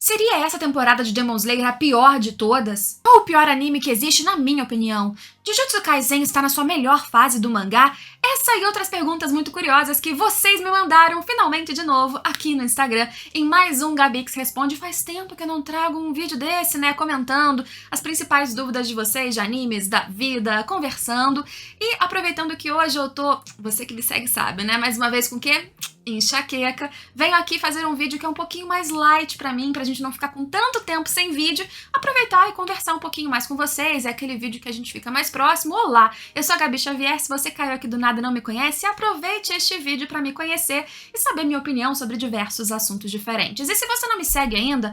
Seria essa temporada de Demon Slayer a pior de todas? Ou o pior anime que existe, na minha opinião? Jujutsu Kaisen está na sua melhor fase do mangá? Essa e outras perguntas muito curiosas que vocês me mandaram finalmente de novo aqui no Instagram em mais um Gabix Responde. Faz tempo que eu não trago um vídeo desse, né, comentando as principais dúvidas de vocês, de animes, da vida, conversando. E aproveitando que hoje eu tô, você que me segue sabe, né, mais uma vez com o quê? Enxaqueca, venho aqui fazer um vídeo que é um pouquinho mais light pra mim, pra gente não ficar com tanto tempo sem vídeo, aproveitar e conversar um pouquinho mais com vocês, é aquele vídeo que a gente fica mais próximo. Olá, eu sou a Gabi Xavier, se você caiu aqui do nada e não me conhece, aproveite este vídeo pra me conhecer e saber minha opinião sobre diversos assuntos diferentes. E se você não me segue ainda,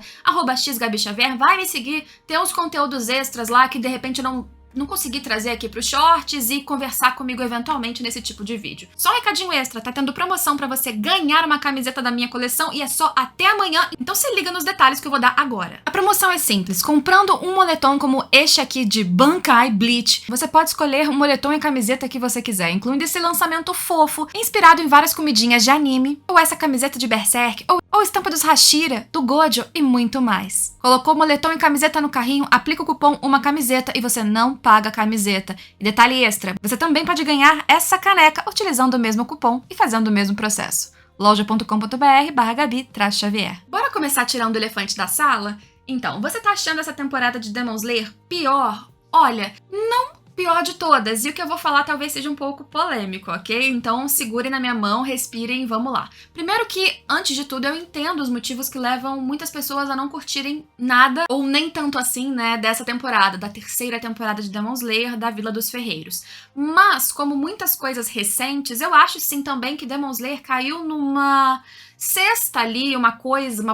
@xGabiXavier, vai me seguir, tem uns conteúdos extras lá que de repente eu não consegui trazer aqui pros shorts e conversar comigo eventualmente nesse tipo de vídeo. Só um recadinho extra, tá tendo promoção pra você ganhar uma camiseta da minha coleção e é só até amanhã, então se liga nos detalhes que eu vou dar agora. A promoção é simples, comprando um moletom como este aqui de Bankai Bleach, você pode escolher o moletom e camiseta que você quiser, incluindo esse lançamento fofo, inspirado em várias comidinhas de anime, ou essa camiseta de Berserk, ou estampa dos Hashira, do Gojo e muito mais. Colocou moletom e camiseta no carrinho, aplica o cupom Uma Camiseta e você não paga a camiseta. E detalhe extra, você também pode ganhar essa caneca utilizando o mesmo cupom e fazendo o mesmo processo. loja.com.br/Gabi-Xavier. Bora começar tirando o elefante da sala? Então, você tá achando essa temporada de Demon Slayer pior? Olha, não pior de todas, e o que eu vou falar talvez seja um pouco polêmico, ok? Então segurem na minha mão, respirem e vamos lá. Primeiro que, antes de tudo, eu entendo os motivos que levam muitas pessoas a não curtirem nada, ou nem tanto assim, né, dessa temporada, da terceira temporada de Demon Slayer, da Vila dos Ferreiros. Mas, como muitas coisas recentes, eu acho sim também que Demon Slayer caiu numa cesta ali, uma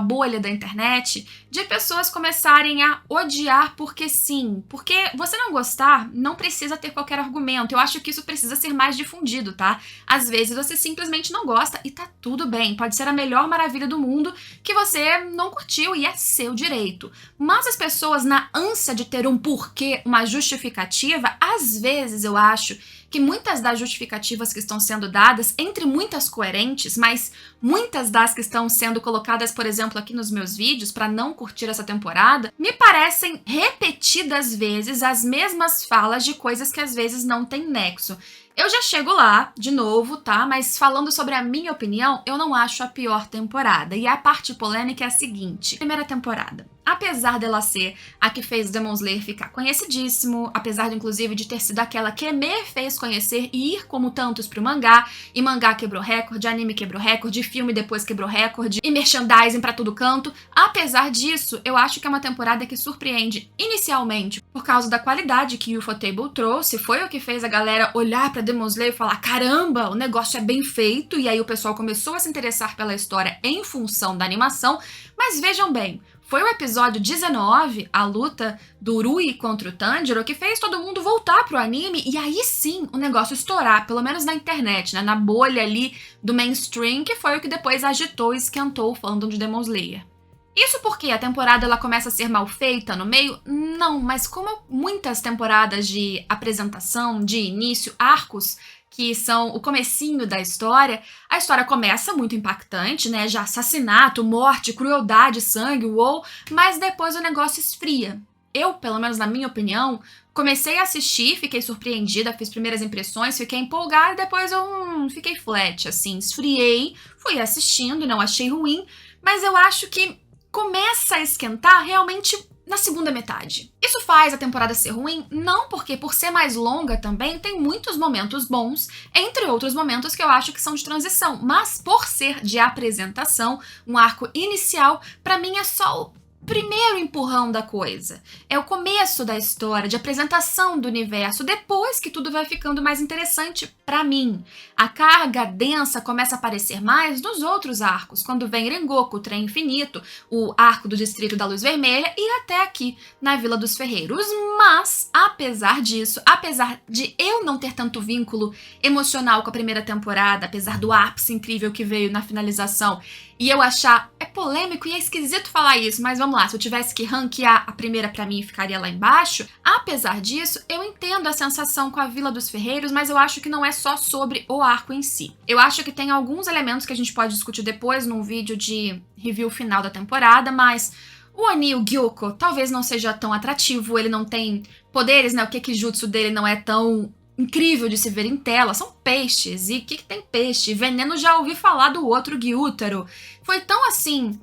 bolha da internet, de pessoas começarem a odiar porque sim. Porque você não gostar não precisa ter qualquer argumento. Eu acho que isso precisa ser mais difundido, tá? Às vezes você simplesmente não gosta e tá tudo bem. Pode ser a melhor maravilha do mundo que você não curtiu e é seu direito. Mas as pessoas, na ânsia de ter um porquê, uma justificativa, às vezes eu acho que muitas das justificativas que estão sendo dadas, entre muitas coerentes, mas muitas das que estão sendo colocadas, por exemplo, aqui nos meus vídeos, para não curtir essa temporada, me parecem repetidas vezes as mesmas falas de coisas que às vezes não têm nexo. Eu já chego lá, de novo, tá? Mas falando sobre a minha opinião, eu não acho a pior temporada. E a parte polêmica é a seguinte. Primeira temporada. Apesar dela ser a que fez Demon Slayer ficar conhecidíssimo, apesar, inclusive, de ter sido aquela que me fez conhecer e ir como tantos pro mangá, e mangá quebrou recorde, anime quebrou recorde, filme depois quebrou recorde, e merchandising pra todo canto, apesar disso, eu acho que é uma temporada que surpreende inicialmente por causa da qualidade que o Ufotable trouxe, foi o que fez a galera olhar pra Demon Slayer e falar, caramba, o negócio é bem feito, e aí o pessoal começou a se interessar pela história em função da animação, mas vejam bem, foi o episódio 19, a luta do Rui contra o Tanjiro, que fez todo mundo voltar pro anime e aí sim o negócio estourar, pelo menos na internet, né, na bolha ali do mainstream, que foi o que depois agitou e esquentou o fandom de Demon Slayer. Isso porque a temporada ela começa a ser mal feita no meio? Não, mas como muitas temporadas de apresentação, de início, arcos, que são o comecinho da história, a história começa muito impactante, né, já assassinato, morte, crueldade, sangue, uou, mas depois o negócio esfria. Eu, pelo menos na minha opinião, comecei a assistir, fiquei surpreendida, fiz primeiras impressões, fiquei empolgada e depois eu fiquei flat, assim, esfriei, fui assistindo, não achei ruim, mas eu acho que começa a esquentar realmente na segunda metade. Isso faz a temporada ser ruim? Não, porque por ser mais longa também tem muitos momentos bons, entre outros momentos que eu acho que são de transição, mas por ser de apresentação, um arco inicial, pra mim é só o primeiro empurrão da coisa. É o começo da história, de apresentação do universo, depois que tudo vai ficando mais interessante pra mim. A carga densa começa a aparecer mais nos outros arcos, quando vem Rengoku, o Trem Infinito, o arco do Distrito da Luz Vermelha e até aqui na Vila dos Ferreiros. Mas, apesar disso, apesar de eu não ter tanto vínculo emocional com a primeira temporada, apesar do ápice incrível que veio na finalização, e eu achar, é polêmico e é esquisito falar isso, mas vamos lá, se eu tivesse que ranquear a primeira pra mim ficaria lá embaixo, apesar disso, eu entendo a sensação com a Vila dos Ferreiros, mas eu acho que não é só sobre o arco em si. Eu acho que tem alguns elementos que a gente pode discutir depois num vídeo de review final da temporada, mas O Oni, o Gyuko, talvez não seja tão atrativo, ele não tem poderes, né? O Kekijutsu dele não é tão incrível de se ver em tela. São peixes, e o que tem peixe? Veneno, já ouvi falar do outro Gyutaro. Foi tão assim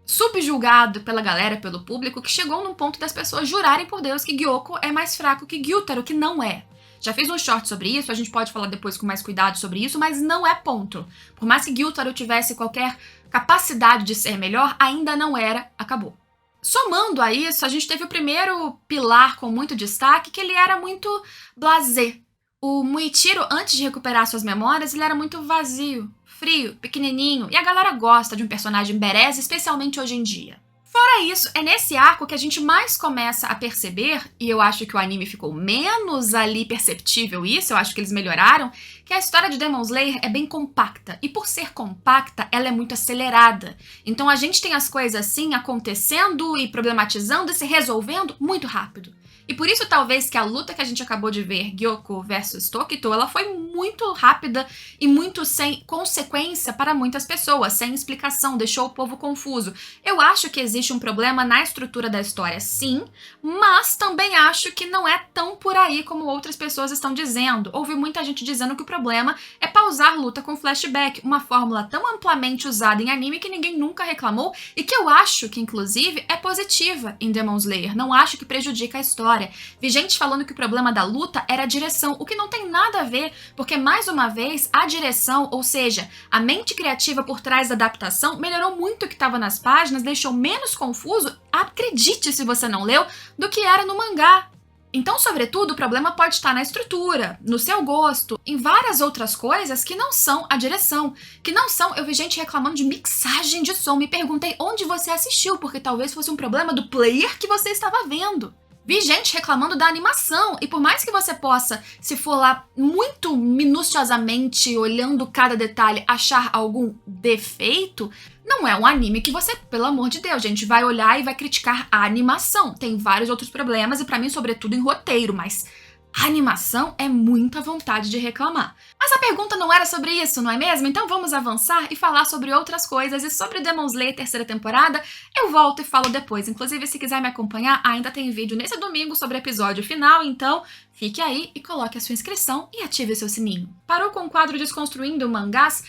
subjugado pela galera, pelo público, que chegou num ponto das pessoas jurarem por Deus que Gyoko é mais fraco que Gyutaro, que não é. Já fiz um short sobre isso, a gente pode falar depois com mais cuidado sobre isso, mas não é ponto. Por mais que Gyutaro tivesse qualquer capacidade de ser melhor, ainda não era, acabou. Somando a isso, a gente teve o primeiro pilar com muito destaque, que ele era muito blasé. O Muichiro, antes de recuperar suas memórias, ele era muito vazio, frio, pequenininho, e a galera gosta de um personagem badass, especialmente hoje em dia. Fora isso, é nesse arco que a gente mais começa a perceber, e eu acho que o anime ficou menos ali perceptível isso, eu acho que eles melhoraram, que a história de Demon Slayer é bem compacta, e por ser compacta, ela é muito acelerada. Então a gente tem as coisas assim acontecendo e problematizando e se resolvendo muito rápido. E por isso, talvez, que a luta que a gente acabou de ver, Gyoko versus Tokito, ela foi muito rápida e muito sem consequência para muitas pessoas, sem explicação, deixou o povo confuso. Eu acho que existe um problema na estrutura da história, sim, mas também acho que não é tão por aí como outras pessoas estão dizendo. Ouvi muita gente dizendo que o problema é pausar luta com flashback, uma fórmula tão amplamente usada em anime que ninguém nunca reclamou e que eu acho que, inclusive, é positiva em Demon Slayer. Não acho que prejudica a história. Vi gente falando que o problema da luta era a direção, o que não tem nada a ver, porque, mais uma vez, a direção, ou seja, a mente criativa por trás da adaptação, melhorou muito o que estava nas páginas, deixou menos confuso, acredite se você não leu, do que era no mangá. Então, sobretudo, o problema pode estar na estrutura, no seu gosto, em várias outras coisas que não são a direção, que não são... Eu vi gente reclamando de mixagem de som, me perguntei onde você assistiu, porque talvez fosse um problema do player que você estava vendo. Vi gente reclamando da animação, e por mais que você possa, se for lá muito minuciosamente, olhando cada detalhe, achar algum defeito, não é um anime que você, pelo amor de Deus, gente, vai olhar e vai criticar a animação. Tem vários outros problemas, e pra mim, sobretudo, em roteiro, mas a animação é muita vontade de reclamar. Mas a pergunta não era sobre isso, não é mesmo? Então vamos avançar e falar sobre outras coisas. E sobre Demon Slayer terceira temporada, eu volto e falo depois. Inclusive, se quiser me acompanhar, ainda tem vídeo nesse domingo sobre o episódio final, então fique aí e coloque a sua inscrição e ative o seu sininho. Parou com o quadro Desconstruindo Mangás?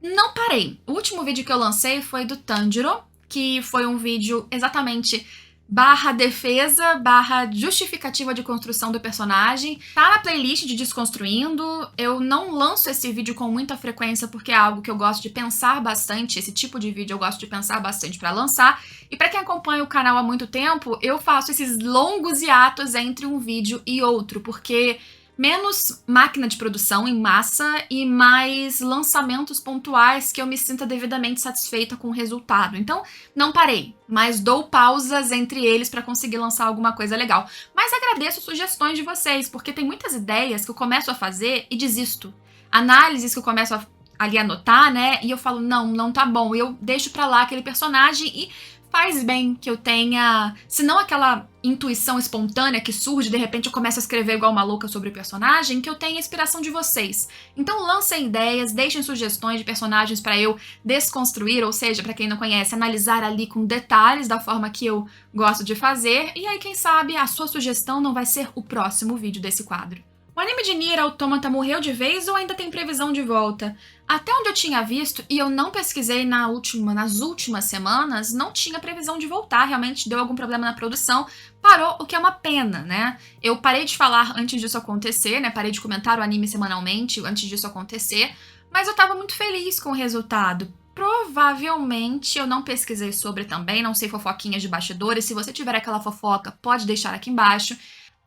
Não parei. O último vídeo que eu lancei foi do Tanjiro, que foi um vídeo exatamente... / defesa / justificativa de construção do personagem. Tá na playlist de Desconstruindo. Eu não lanço esse vídeo com muita frequência porque é algo que eu gosto de pensar bastante. Esse tipo de vídeo eu gosto de pensar bastante pra lançar. E pra quem acompanha o canal há muito tempo, eu faço esses longos hiatos entre um vídeo e outro, porque... menos máquina de produção em massa e mais lançamentos pontuais que eu me sinta devidamente satisfeita com o resultado. Então, não parei, mas dou pausas entre eles para conseguir lançar alguma coisa legal. Mas agradeço sugestões de vocês, porque tem muitas ideias que eu começo a fazer e desisto. Análises que eu começo a ali anotar, né? E eu falo, não tá bom. E eu deixo pra lá aquele personagem e faz bem que eu tenha, se não aquela intuição espontânea que surge, de repente eu começo a escrever igual maluca sobre o personagem, que eu tenha a inspiração de vocês. Então lancem ideias, deixem sugestões de personagens pra eu desconstruir, ou seja, pra quem não conhece, analisar ali com detalhes da forma que eu gosto de fazer, e aí quem sabe a sua sugestão não vai ser o próximo vídeo desse quadro. O anime de Nier Automata morreu de vez ou ainda tem previsão de volta? Até onde eu tinha visto, e eu não pesquisei nas últimas semanas, não tinha previsão de voltar, realmente deu algum problema na produção, parou, o que é uma pena, né? Eu parei de falar antes disso acontecer, né? Parei de comentar o anime semanalmente antes disso acontecer, mas eu tava muito feliz com o resultado. Provavelmente eu não pesquisei sobre também, não sei fofoquinhas de bastidores, se você tiver aquela fofoca, pode deixar aqui embaixo.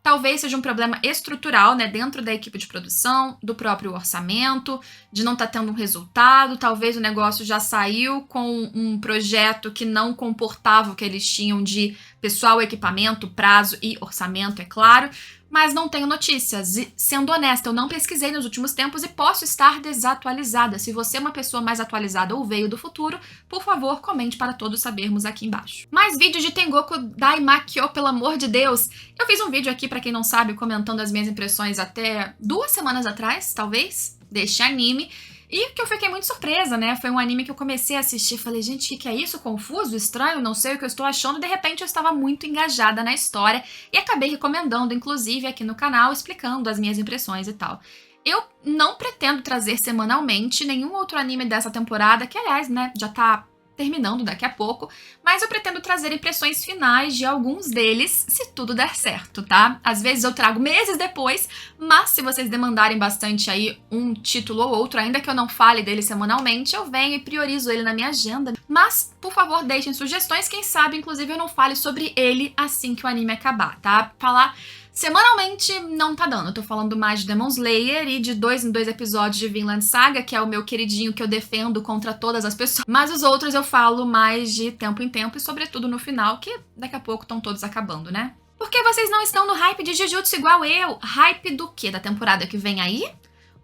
Talvez seja um problema estrutural, né, dentro da equipe de produção, do próprio orçamento, de não estar tendo um resultado, talvez o negócio já saiu com um projeto que não comportava o que eles tinham de pessoal, equipamento, prazo e orçamento, é claro, mas não tenho notícias. E, sendo honesta, eu não pesquisei nos últimos tempos e posso estar desatualizada. Se você é uma pessoa mais atualizada ou veio do futuro, por favor, comente para todos sabermos aqui embaixo. Mais vídeos de Tengoku Daimakyo, pelo amor de Deus! Eu fiz um vídeo aqui, para quem não sabe, comentando as minhas impressões até 2 semanas atrás, talvez, deste anime. E que eu fiquei muito surpresa, né? Foi um anime que eu comecei a assistir, falei, gente, o que é isso? Confuso, estranho, não sei o que eu estou achando. De repente eu estava muito engajada na história e acabei recomendando, inclusive, aqui no canal, explicando as minhas impressões e tal. Eu não pretendo trazer semanalmente nenhum outro anime dessa temporada, que aliás, né, já tá terminando daqui a pouco, mas eu pretendo trazer impressões finais de alguns deles, se tudo der certo, tá? Às vezes eu trago meses depois, mas se vocês demandarem bastante aí um título ou outro, ainda que eu não fale dele semanalmente, eu venho e priorizo ele na minha agenda. Mas, por favor, deixem sugestões, quem sabe, inclusive, eu não fale sobre ele assim que o anime acabar, tá? Falar semanalmente não tá dando, eu tô falando mais de Demon Slayer e de 2 em 2 episódios de Vinland Saga, que é o meu queridinho que eu defendo contra todas as pessoas. Mas os outros eu falo mais de tempo em tempo e sobretudo no final, que daqui a pouco estão todos acabando, né? Por que vocês não estão no hype de Jujutsu igual eu? Hype do quê? Da temporada que vem aí?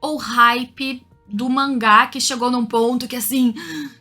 Ou hype do mangá que chegou num ponto que assim,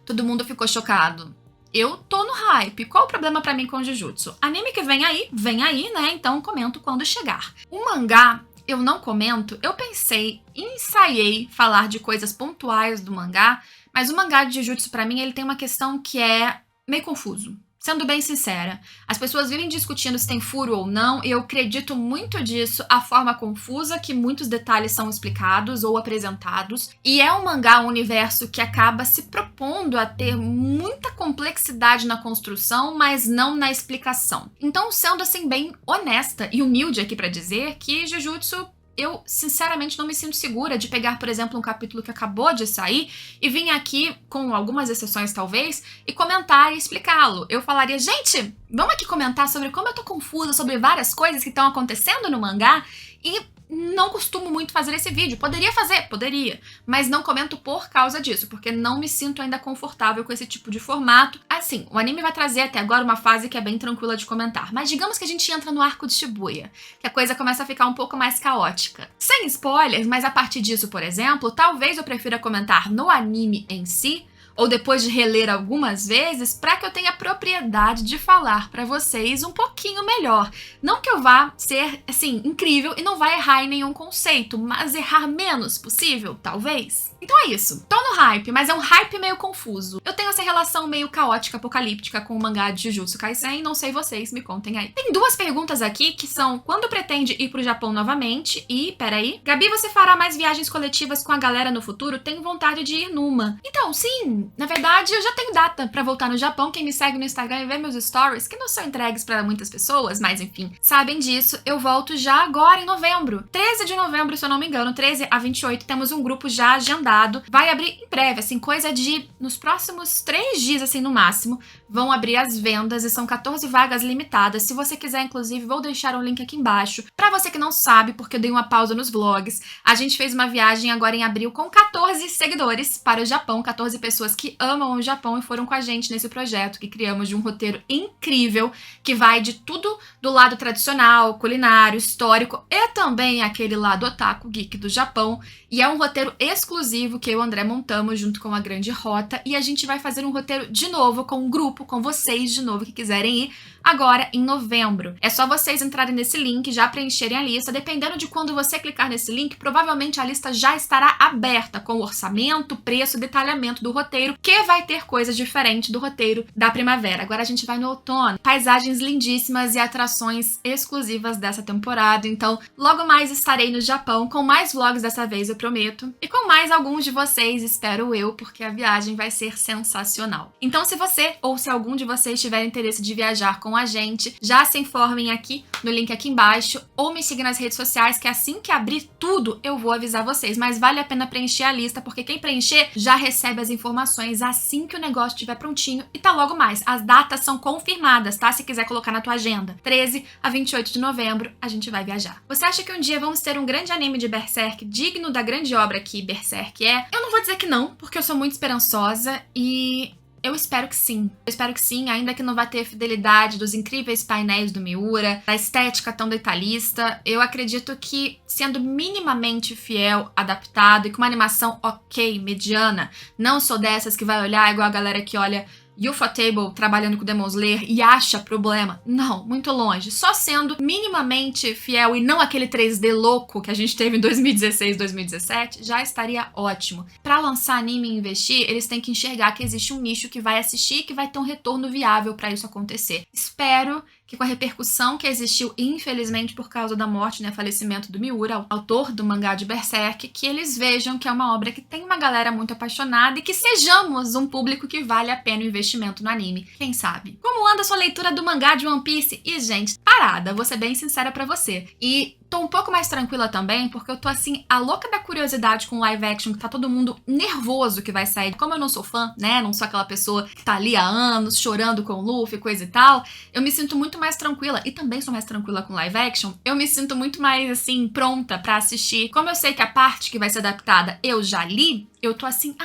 todo mundo ficou chocado? Eu tô no hype. Qual o problema pra mim com Jujutsu? Anime que vem aí, né? Então comento quando chegar. O mangá, eu não comento. Eu pensei, ensaiei falar de coisas pontuais do mangá, mas o mangá de Jujutsu pra mim, ele tem uma questão que é meio confuso. Sendo bem sincera, as pessoas vivem discutindo se tem furo ou não, e eu acredito muito disso, a forma confusa que muitos detalhes são explicados ou apresentados. E é um mangá, um universo que acaba se propondo a ter muita complexidade na construção, mas não na explicação. Então, sendo assim bem honesta e humilde aqui pra dizer que Jujutsu, eu, sinceramente, não me sinto segura de pegar, por exemplo, um capítulo que acabou de sair e vir aqui, com algumas exceções talvez, e comentar e explicá-lo. Eu falaria, gente, vamos aqui comentar sobre como eu tô confusa sobre várias coisas que estão acontecendo no mangá e não costumo muito fazer esse vídeo. Poderia fazer? Poderia. Mas não comento por causa disso, porque não me sinto ainda confortável com esse tipo de formato. Assim, o anime vai trazer até agora uma fase que é bem tranquila de comentar. Mas digamos que a gente entra no arco de Shibuya, que a coisa começa a ficar um pouco mais caótica. Sem spoilers, mas a partir disso, por exemplo, talvez eu prefira comentar no anime em si, ou depois de reler algumas vezes, para que eu tenha propriedade de falar para vocês um pouquinho melhor. Não que eu vá ser, assim, incrível e não vá errar em nenhum conceito, mas errar menos possível, talvez. Então é isso. Tô no hype, mas é um hype meio confuso. Eu tenho essa relação meio caótica, apocalíptica com o mangá de Jujutsu Kaisen, não sei vocês, me contem aí. Tem duas perguntas aqui que são: quando pretende ir pro Japão novamente? E, peraí, Gabi, você fará mais viagens coletivas com a galera no futuro? Tenho vontade de ir numa. Então, sim, na verdade eu já tenho data pra voltar no Japão. Quem me segue no Instagram e vê meus stories, que não são entregues pra muitas pessoas, mas enfim, sabem disso, eu volto já agora em novembro. 13 de novembro, se eu não me engano, 13 a 28, temos um grupo já agendado. Vai abrir em breve, assim, coisa de... nos próximos 3 dias, assim, no máximo, vão abrir as vendas e são 14 vagas limitadas. Se você quiser, inclusive, vou deixar um link aqui embaixo. Pra você que não sabe, porque eu dei uma pausa nos vlogs, a gente fez uma viagem agora em abril com 14 seguidores para o Japão, 14 pessoas que amam o Japão e foram com a gente nesse projeto que criamos de um roteiro incrível, que vai de tudo do lado tradicional, culinário, histórico e também aquele lado otaku, geek do Japão. E é um roteiro exclusivo que eu e o André montamos junto com a Grande Rota, e a gente vai fazer um roteiro de novo com um grupo, com vocês de novo que quiserem ir, agora em novembro. É só vocês entrarem nesse link, já preencherem a lista. Dependendo de quando você clicar nesse link, provavelmente a lista já estará aberta com o orçamento, preço, detalhamento do roteiro, que vai ter coisas diferentes do roteiro da primavera. Agora a gente vai no outono. Paisagens lindíssimas e atrações exclusivas dessa temporada. Então, logo mais estarei no Japão com mais vlogs dessa vez, eu prometo. E com mais alguns de vocês, espero eu, porque a viagem vai ser sensacional. Então, se você ou se algum de vocês tiver interesse de viajar com a gente, já se informem aqui no link aqui embaixo ou me sigam nas redes sociais, que assim que abrir tudo eu vou avisar vocês. Mas vale a pena preencher a lista, porque quem preencher já recebe as informações assim que o negócio estiver prontinho e tá logo mais. As datas são confirmadas, tá? Se quiser colocar na tua agenda. 13 a 28 de novembro a gente vai viajar. Você acha que um dia vamos ter um grande anime de Berserk digno da grande obra que Berserk é? Eu não vou dizer que não, porque eu sou muito esperançosa e... eu espero que sim. Eu espero que sim, ainda que não vá ter a fidelidade dos incríveis painéis do Miura, da estética tão detalhista. Eu acredito que, sendo minimamente fiel, adaptado e com uma animação ok, mediana, não sou dessas que vai olhar igual a galera que olha Ufotable trabalhando com Demon Slayer e acha problema. Não, muito longe. Só sendo minimamente fiel e não aquele 3D louco que a gente teve em 2016, 2017, já estaria ótimo. Pra lançar anime e investir, eles têm que enxergar que existe um nicho que vai assistir e que vai ter um retorno viável pra isso acontecer. Espero que com a repercussão que existiu, infelizmente, por causa da morte, né, falecimento do Miura, autor do mangá de Berserk, que eles vejam que é uma obra que tem uma galera muito apaixonada e que sejamos um público que vale a pena o investimento no anime. Quem sabe? Como anda a sua leitura do mangá de One Piece? E, gente, parada, vou ser bem sincera pra você. E tô um pouco mais tranquila também, porque eu tô assim, a louca da curiosidade com live action, que tá todo mundo nervoso que vai sair. Como eu não sou fã, né, não sou aquela pessoa que tá ali há anos chorando com o Luffy, coisa e tal, eu me sinto muito mais tranquila, e também sou mais tranquila com live action, eu me sinto muito mais, assim, pronta pra assistir. Como eu sei que a parte que vai ser adaptada eu já li, eu tô assim,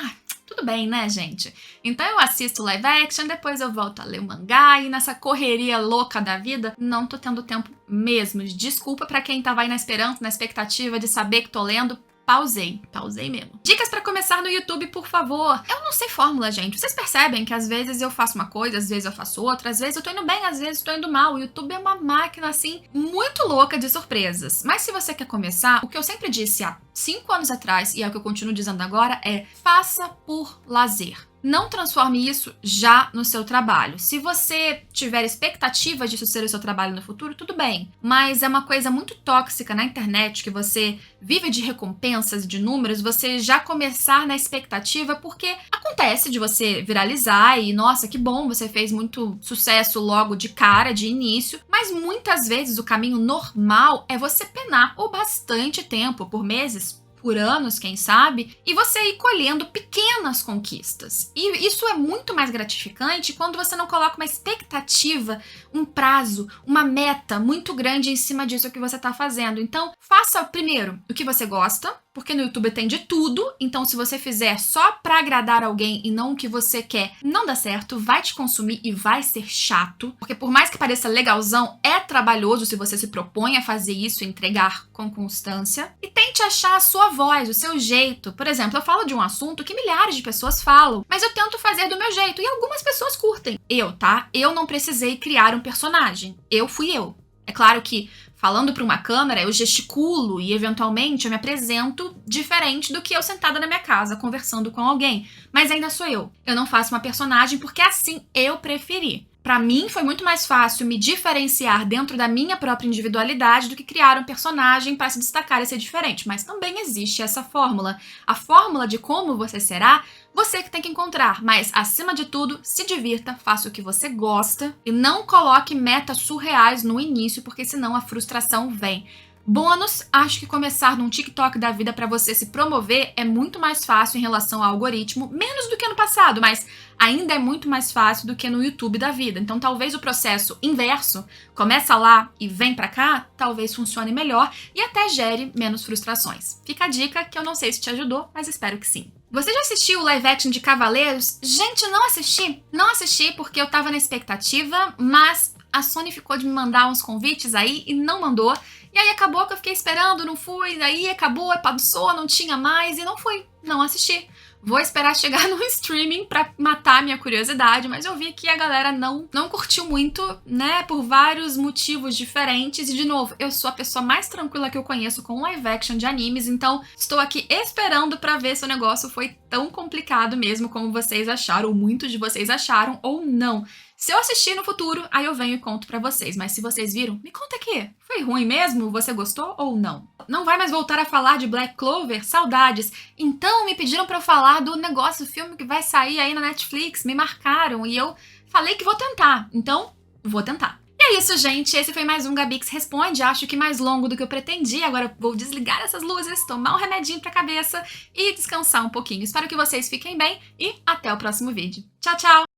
tudo bem, né, gente? Então eu assisto live action, depois eu volto a ler o mangá e nessa correria louca da vida, não tô tendo tempo mesmo. Desculpa pra quem tava aí na esperança, na expectativa de saber que tô lendo. Pausei mesmo. Dicas pra começar no YouTube, por favor. Eu não sei fórmula, gente. Vocês percebem que às vezes eu faço uma coisa, às vezes eu faço outra, às vezes eu tô indo bem, às vezes eu tô indo mal. O YouTube é uma máquina, assim, muito louca de surpresas. Mas se você quer começar, o que eu sempre disse há 5 anos atrás, e é o que eu continuo dizendo agora, é faça por lazer. Não transforme isso já no seu trabalho. Se você tiver expectativa disso ser o seu trabalho no futuro, tudo bem. Mas é uma coisa muito tóxica na internet, que você vive de recompensas, de números, você já começar na expectativa, porque acontece de você viralizar e, nossa, que bom, você fez muito sucesso logo de cara, de início. Mas muitas vezes o caminho normal é você penar por bastante tempo, por meses, por anos, quem sabe, e você ir colhendo pequenas conquistas. E isso é muito mais gratificante quando você não coloca uma expectativa, um prazo, uma meta muito grande em cima disso que você está fazendo. Então, faça primeiro o que você gosta, porque no YouTube tem de tudo, então se você fizer só pra agradar alguém e não o que você quer, não dá certo, vai te consumir e vai ser chato, porque por mais que pareça legalzão, é trabalhoso se você se propõe a fazer isso, entregar com constância, e tente achar a sua voz, o seu jeito. Por exemplo, eu falo de um assunto que milhares de pessoas falam, mas eu tento fazer do meu jeito, e algumas pessoas curtem. Eu não precisei criar um personagem, eu fui eu. É claro que falando para uma câmera, eu gesticulo e, eventualmente, eu me apresento diferente do que eu sentada na minha casa, conversando com alguém. Mas ainda sou eu. Eu não faço uma personagem porque assim eu preferi. Para mim, foi muito mais fácil me diferenciar dentro da minha própria individualidade do que criar um personagem para se destacar e ser diferente. Mas também existe essa fórmula. A fórmula de como você será, você que tem que encontrar. Mas, acima de tudo, se divirta, faça o que você gosta e não coloque metas surreais no início, porque senão a frustração vem. Bônus, acho que começar num TikTok da vida para você se promover é muito mais fácil em relação ao algoritmo, menos do que no passado, mas ainda é muito mais fácil do que no YouTube da vida. Então talvez o processo inverso, começa lá e vem pra cá, talvez funcione melhor e até gere menos frustrações. Fica a dica que eu não sei se te ajudou, mas espero que sim. Você já assistiu o live action de Cavaleiros? Gente, não assisti. Não assisti porque eu tava na expectativa, mas a Sony ficou de me mandar uns convites aí e não mandou. E aí acabou que eu fiquei esperando, não fui, aí acabou, passou, não tinha mais e não fui, não assisti. Vou esperar chegar no streaming pra matar a minha curiosidade, mas eu vi que a galera não curtiu muito, né, por vários motivos diferentes. E, de novo, eu sou a pessoa mais tranquila que eu conheço com live action de animes, então estou aqui esperando pra ver se o negócio foi tão complicado mesmo como vocês acharam, ou muitos de vocês acharam, ou não. Se eu assistir no futuro, aí eu venho e conto pra vocês. Mas se vocês viram, me conta aqui. Foi ruim mesmo? Você gostou ou não? Não vai mais voltar a falar de Black Clover? Saudades. Então me pediram pra eu falar do negócio, do filme que vai sair aí na Netflix. Me marcaram e eu falei que vou tentar. Então, vou tentar. E é isso, gente. Esse foi mais um Gabix Responde. Acho que mais longo do que eu pretendi. Agora vou desligar essas luzes, tomar um remedinho pra cabeça e descansar um pouquinho. Espero que vocês fiquem bem e até o próximo vídeo. Tchau, tchau!